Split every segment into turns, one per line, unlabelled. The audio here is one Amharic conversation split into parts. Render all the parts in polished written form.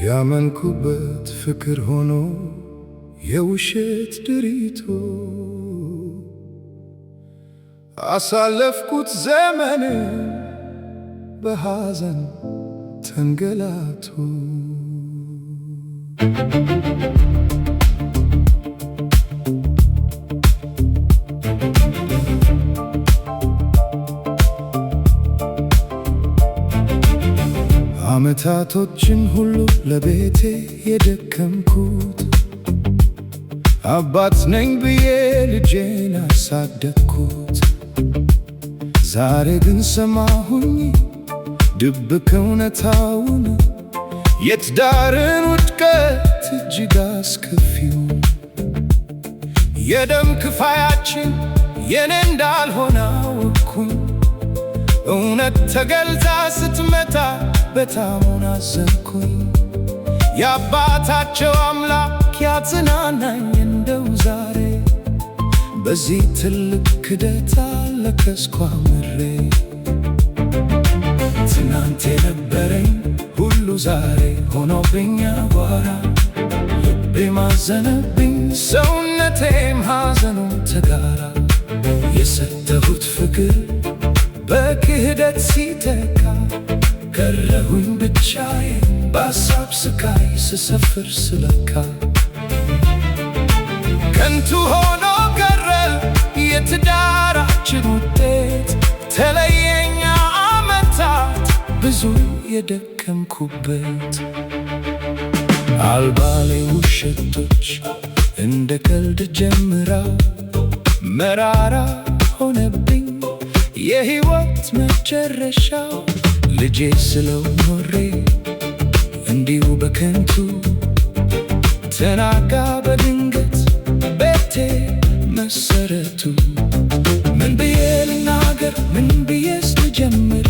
ያመንኩበት ፍቅር ሆኖ የውሸት ድሪቶ አሳለፍኩት ዘመን በሐዘን ተንገላቶ ዓመታቶችን ሁሉ ለቤቴ የደከምኩት አባት ነኝ ብዬ ልጄን አሳደግኩት። ዛሬ ግን ሰማሁኝ ድብቅ እውነታውን የትዳርን ውድቀት እጅግ አስከፊውን። የደም ክፋያችን የኔ እንዳልሆነ አወቅኩኝ። እውነት ተገልጣ ስትመታ በጣም አዘንኩኝ። የአባታቸው አምላክ ያጽናናኝ እንደው ዛሬ በዚህ ትልቅ ክደት አለቀስኩ አምሬ። ትናንት የነበረኝ ሁሉ ዛሬ ሆኖብኝ አቧራ። ልቤ ማዘነብኝ ሰውነቴም ሐዘኑን ተጋራ። የሰጠሁት ፍቅር በክህደት ሲተካ ቀረሁኝ ብቻዬን በሐሳብ ስቃይ ስሰፍር ስለካ። ከንቱ ሆኖ ቀረ የትዳራችን ውጤት፣ ተለየኛ ዓመታት ብዙ የደከምኩበት። አልባሌ ውሸቶች እንደ ቀልድ ጀምራ መራራ ሆነብኝ የሕይወት መጨረሻው። ልጄ ስለው ኖሬ እንዲሁ በከንቱ ተናጋ በድንገት ቤቴ መሰረቱ። ምን ብዬ ልናገር ምን ብዬስ ልጀምር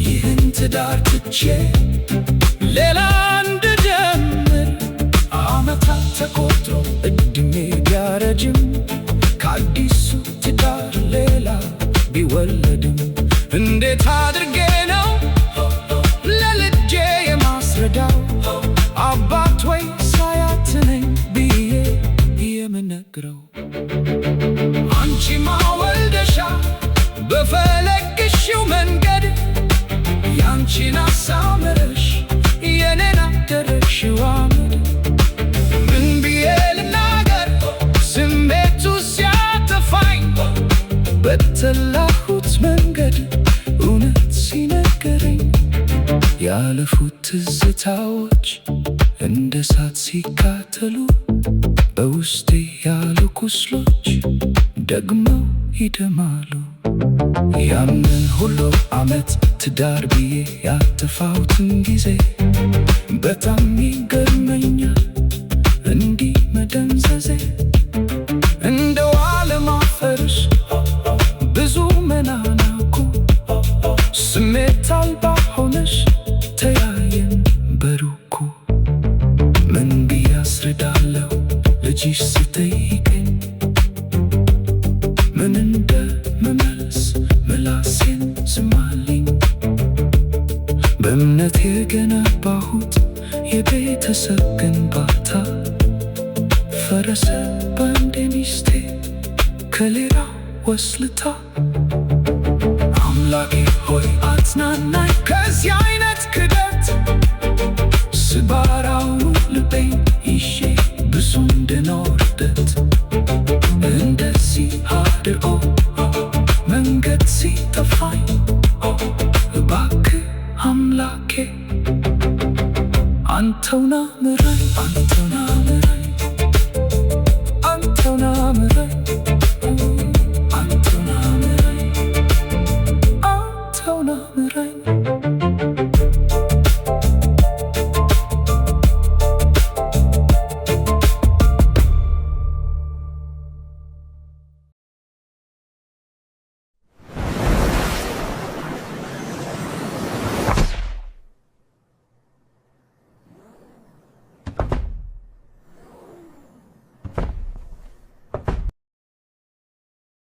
ይህን ትዳር ትቼ ሌላ እንድጀምር? ዓመታት ተቆጥሮ ዕድሜ ቢያረጅም ከአዲሱ ትዳር ሌላ ቢወለድም እንዴት አድርጌ ነው ለልጄ የማስረዳው? አባት ወይ ሳያት ነኝ ብዬ የምነግረው? አንቺማ ወልደሻ በፈለግሽው መንገድ ያንቺን አሳምረሽ የኔን አደረግሽው አመድ። ምን ብዬ ልናገር ስሜቱ ሲያጠፋኝ በተላሁት መንገድ እውነት ሲነገረኝ። ያለፉት ትዝታዎች እንደ እሳት ሲቃጠሉ በውስጤ ያሉ ቁስሎች ደግመው ይደማሉ። ያንን ሁሉ ዓመት ትዳር ብዬ ያጠፋሁትን ጊዜ በጣም ይገርመኛል እንዲህ መደንዘዜ። እንደው አለማፈርሽ ብዙ መናናኩ ስሜት አልባ ሆነሽ ተያየን በሩቁ። ምን ብዬ አስረዳለሁ ልጅሽ ሲጠይቀኝ? ምን እንደምመልስ ምላሴን ዝም አለኝ። በእምነት የገነባሁት የቤተሰብ ግንባታ ፈረሰ በአንዴ ሚስቴ ከሌላ ወስልታ። አምላኬ ሆይ አጽናናኝ ከዚህ አይነት ክደት። ስባራውን ልቤን ይዤ ብዙ እንድኖርበት እንደዚህ አድርጎ መንገድ ሲጠፋኝ እባክህ አምላኬ አንተውና